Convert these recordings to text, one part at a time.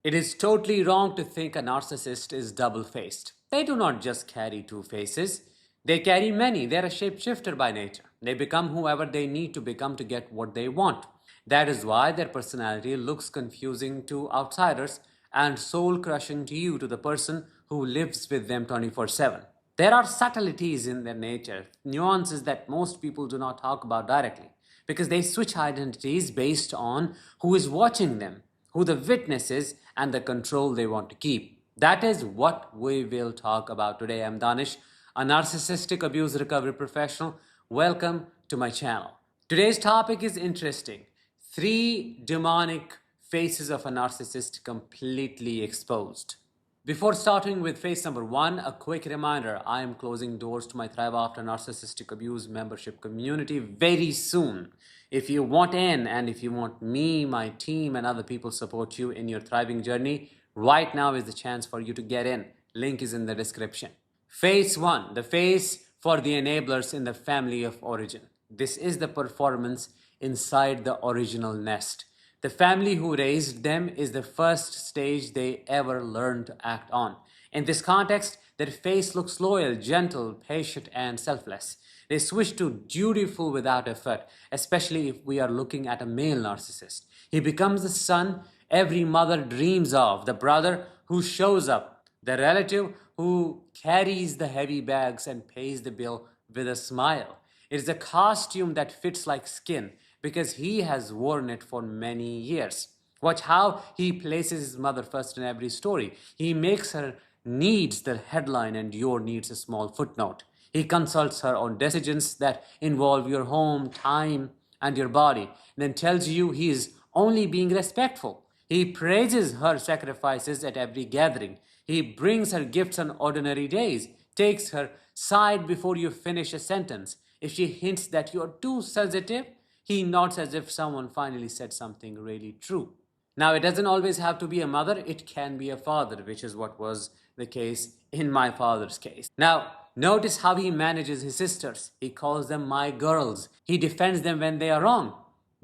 It is totally wrong to think a narcissist is double faced. They do not just carry two faces, they carry many. They're a shapeshifter by nature. They become whoever they need to become to get what they want. That is why their personality looks confusing to outsiders and soul crushing to you, to the person who lives with them 24/7. There are subtleties in their nature, nuances that most people do not talk about directly, because they switch identities based on who is watching them, who the witness is, and the control they want to keep. That is what we will talk about today. I'm Danish, a narcissistic abuse recovery professional. Welcome to my channel. Today's topic is interesting. Three demonic faces of a narcissist completely exposed. Before starting with phase number one, a quick reminder, I am closing doors to my Thrive After Narcissistic Abuse membership community very soon. If you want in and if you want me, my team, and other people support you in your thriving journey, right now is the chance for you to get in. Link is in the description. Phase one, the phase for the enablers in the family of origin. This is the performance inside the original nest. The family who raised them is the first stage they ever learn to act on. In this context, their face looks loyal, gentle, patient, and selfless. They switch to dutiful without effort, especially if we are looking at a male narcissist. He becomes the son every mother dreams of, the brother who shows up, the relative who carries the heavy bags and pays the bill with a smile. It is a costume that fits like skin because he has worn it for many years. Watch how he places his mother first in every story. He makes her needs the headline and your needs a small footnote. He consults her on decisions that involve your home, time, and your body, then tells you he is only being respectful. He praises her sacrifices at every gathering. He brings her gifts on ordinary days, takes her side before you finish a sentence. If she hints that you are too sensitive, he nods as if someone finally said something really true. Now, it doesn't always have to be a mother, it can be a father, which is what was the case in my father's case. Now, notice how he manages his sisters. He calls them my girls. He defends them when they are wrong.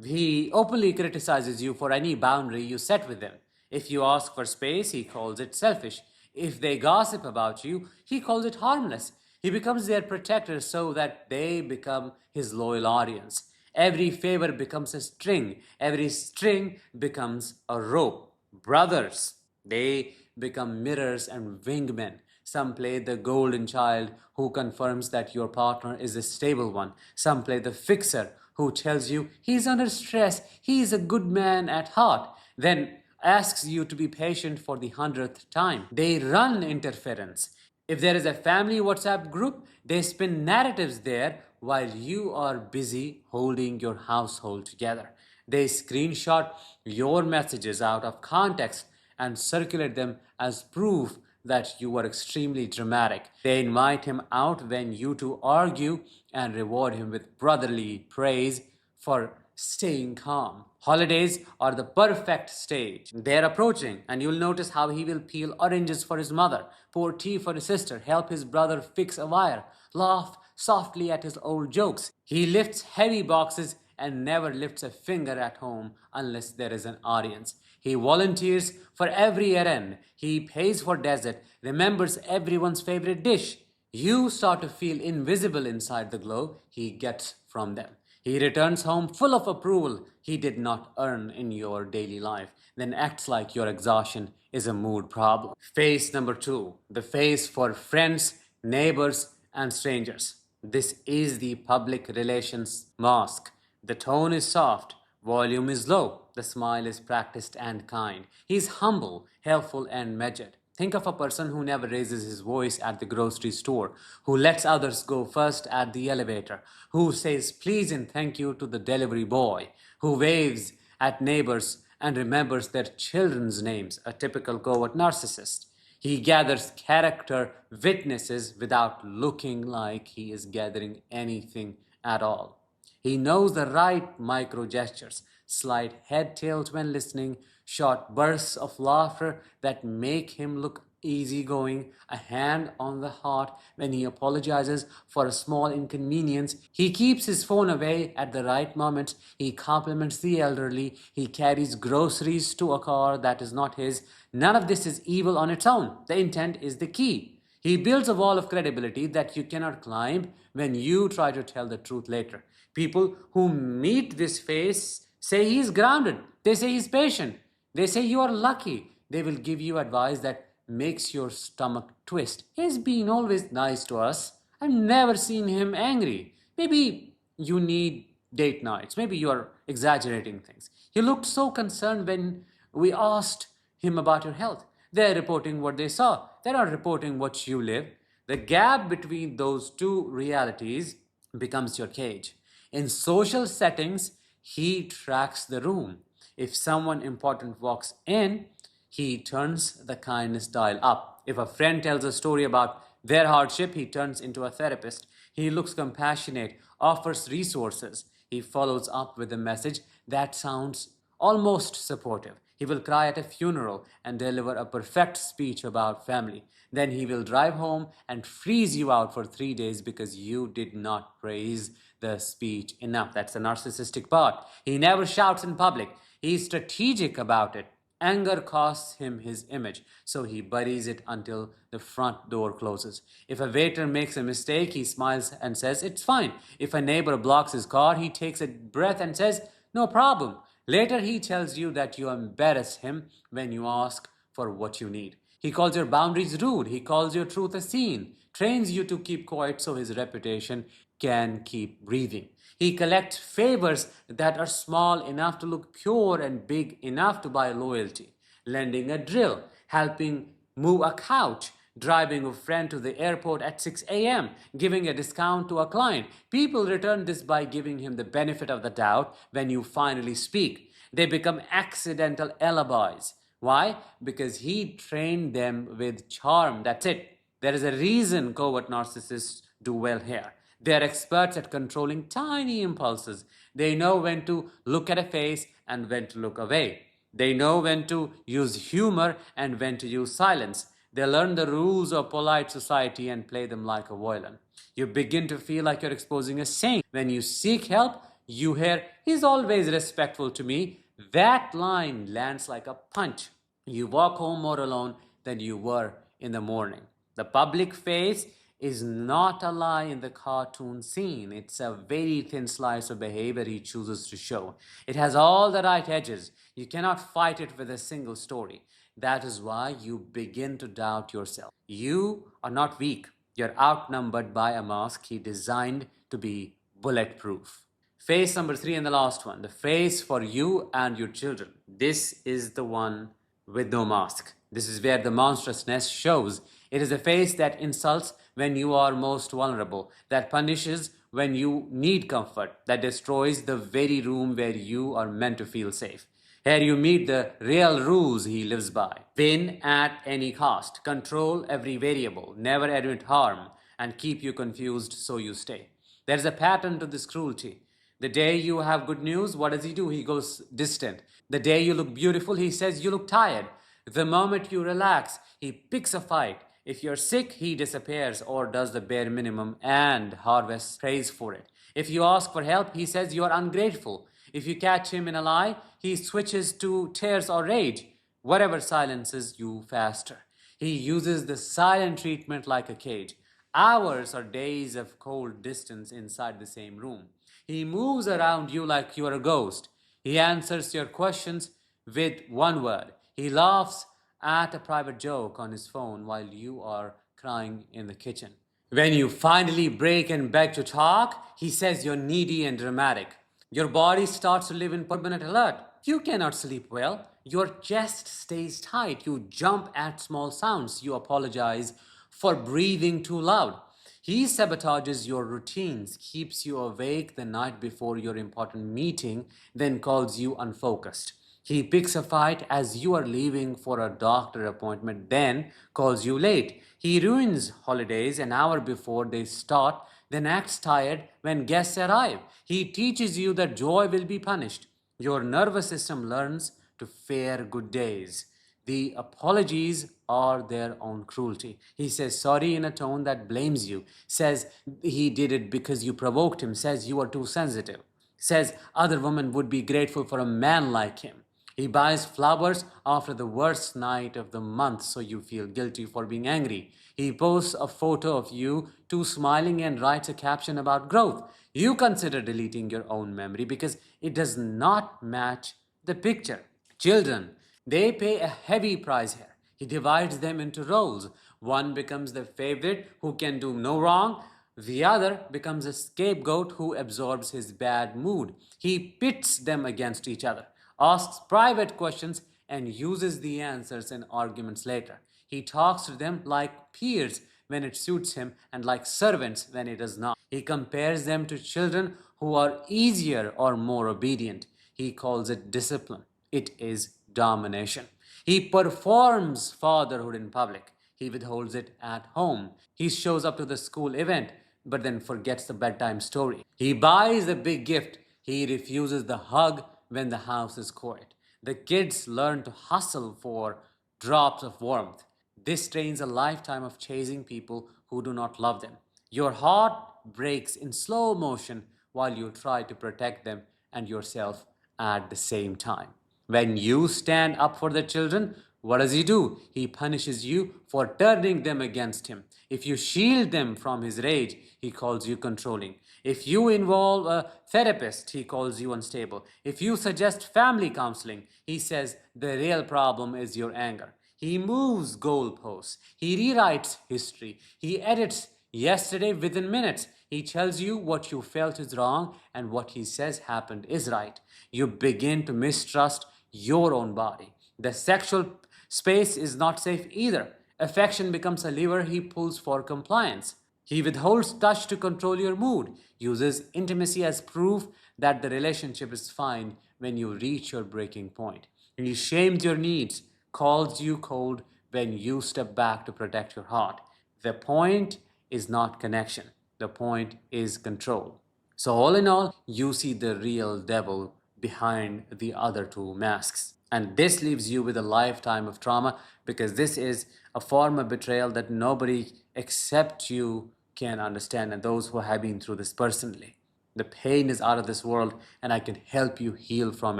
He openly criticizes you for any boundary you set with them. If you ask for space, he calls it selfish. If they gossip about you, he calls it harmless. He becomes their protector so that they become his loyal audience. Every favor becomes a string. Every string becomes a rope. Brothers, they become mirrors and wingmen. Some play the golden child who confirms that your partner is a stable one. Some play the fixer who tells you he's under stress, he is a good man at heart. Then asks you to be patient for the 100th time. They run interference. If there is a family WhatsApp group, they spin narratives there while you are busy holding your household together. They screenshot your messages out of context and circulate them as proof that you were extremely dramatic. They invite him out when you two argue and reward him with brotherly praise for staying calm. Holidays are the perfect stage. They're approaching, and you'll notice how he will peel oranges for his mother, pour tea for his sister, help his brother fix a wire, laugh softly at his old jokes. He lifts heavy boxes and never lifts a finger at home unless there is an audience. He volunteers for every errand. He pays for dessert, remembers everyone's favorite dish. You start to feel invisible inside the glow he gets from them. He returns home full of approval he did not earn in your daily life, then acts like your exhaustion is a mood problem. Phase number two, the phase for friends, neighbors, and strangers. This is the public relations mask. The tone is soft, volume is low, the smile is practiced and kind. He is humble, helpful, and measured. Think of a person who never raises his voice at the grocery store, who lets others go first at the elevator, who says please and thank you to the delivery boy, who waves at neighbors and remembers their children's names, a typical covert narcissist. He gathers character witnesses without looking like he is gathering anything at all. He knows the right micro gestures, slight head tilt when listening, short bursts of laughter that make him look easygoing, a hand on the heart when he apologizes for a small inconvenience. He keeps his phone away at the right moments. He compliments the elderly. He carries groceries to a car that is not his. None of this is evil on its own. The intent is the key. He builds a wall of credibility that you cannot climb when you try to tell the truth later. People who meet this face say he's grounded. They say he's patient. They say you are lucky. They will give you advice that makes your stomach twist. He's been always nice to us. I've never seen him angry. Maybe you need date nights. Maybe you are exaggerating things. He looked so concerned when we asked him about your health. They're reporting what they saw. They're not reporting what you live. The gap between those two realities becomes your cage. In social settings, he tracks the room. If someone important walks in, he turns the kindness dial up. If a friend tells a story about their hardship, he turns into a therapist. He looks compassionate, offers resources. He follows up with a message that sounds almost supportive. He will cry at a funeral and deliver a perfect speech about family. Then he will drive home and freeze you out for 3 days because you did not praise the speech enough. That's the narcissistic part. He never shouts in public. He's strategic about it. Anger costs him his image, so he buries it until the front door closes. If a waiter makes a mistake, he smiles and says, "It's fine." If a neighbor blocks his car, he takes a breath and says, "No problem." Later, he tells you that you embarrass him when you ask for what you need. He calls your boundaries rude. He calls your truth a sin, trains you to keep quiet so his reputation can keep breathing. He collects favors that are small enough to look pure and big enough to buy loyalty. Lending a drill, helping move a couch, driving a friend to the airport at 6 a.m., giving a discount to a client. People return this by giving him the benefit of the doubt when you finally speak. They become accidental alibis. Why? Because he trained them with charm. That's it. There is a reason covert narcissists do well here. They are experts at controlling tiny impulses. They know when to look at a face and when to look away. They know when to use humor and when to use silence. They learn the rules of polite society and play them like a violin. You begin to feel like you're exposing a saint. When you seek help, you hear, "He's always respectful to me." That line lands like a punch. You walk home more alone than you were in the morning. The public face is not a lie in the cartoon scene. It's a very thin slice of behavior he chooses to show. It has all the right edges. You cannot fight it with a single story. That is why you begin to doubt yourself. You are not weak. You're outnumbered by a mask he designed to be bulletproof. Phase number 3 and the last one, the phase for you and your children. This is the one with no mask. This is where the monstrousness shows. It is a face that insults when you are most vulnerable, that punishes when you need comfort, that destroys the very room where you are meant to feel safe. Here you meet the real rules he lives by. Win at any cost, control every variable, never admit harm, and keep you confused so you stay. There's a pattern to this cruelty. The day you have good news, what does he do? He goes distant. The day you look beautiful, he says you look tired. The moment you relax, he picks a fight. If you're sick, he disappears or does the bare minimum and harvests praise for it. If you ask for help, he says you are ungrateful. If you catch him in a lie, he switches to tears or rage, whatever silences you faster. He uses the silent treatment like a cage. Hours or days of cold distance inside the same room. He moves around you like you are a ghost. He answers your questions with one word. He laughs at a private joke on his phone while you are crying in the kitchen. When you finally break and beg to talk, he says you're needy and dramatic. Your body starts to live in permanent alert. You cannot sleep well. Your chest stays tight. You jump at small sounds. You apologize for breathing too loud. He sabotages your routines, keeps you awake the night before your important meeting, then calls you unfocused. He picks a fight as you are leaving for a doctor appointment, then calls you late. He ruins holidays an hour before they start, then acts tired when guests arrive. He teaches you that joy will be punished. Your nervous system learns to fear good days. The apologies are their own cruelty. He says sorry in a tone that blames you, says he did it because you provoked him, says you are too sensitive, says other women would be grateful for a man like him. He buys flowers after the worst night of the month so you feel guilty for being angry. He posts a photo of you two smiling and writes a caption about growth. You consider deleting your own memory because it does not match the picture. Children, they pay a heavy price here. He divides them into roles. One becomes the favorite who can do no wrong. The other becomes a scapegoat who absorbs his bad mood. He pits them against each other, asks private questions, and uses the answers in arguments later. He talks to them like peers when it suits him and like servants when it does not. He compares them to children who are easier or more obedient. He calls it discipline. It is domination. He performs fatherhood in public. He withholds it at home. He shows up to the school event but then forgets the bedtime story. He buys the big gift. He refuses the hug when the house is quiet. The kids learn to hustle for drops of warmth. This trains a lifetime of chasing people who do not love them. Your heart breaks in slow motion while you try to protect them and yourself at the same time. When you stand up for the children, what does he do? He punishes you for turning them against him. If you shield them from his rage, he calls you controlling. If you involve a therapist, he calls you unstable. If you suggest family counseling, he says the real problem is your anger. He moves goalposts. He rewrites history. He edits yesterday within minutes. He tells you what you felt is wrong and what he says happened is right. You begin to mistrust your own body. The sexual space is not safe either. Affection becomes a lever he pulls for compliance. He withholds touch to control your mood, uses intimacy as proof that the relationship is fine when you reach your breaking point. He shames your needs, calls you cold when you step back to protect your heart. The point is not connection, the point is control. So, all in all, you see the real devil behind the other two masks. And this leaves you with a lifetime of trauma because this is a form of betrayal that nobody except you can understand, and those who have been through this personally. The pain is out of this world, and I can help you heal from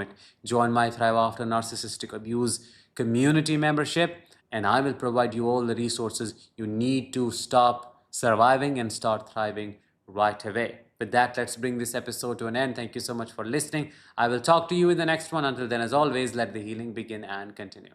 it. Join my Thrive After Narcissistic Abuse community membership, and I will provide you all the resources you need to stop surviving and start thriving right away. With that, let's bring this episode to an end. Thank you so much for listening. I will talk to you in the next one. Until then, as always, let the healing begin and continue.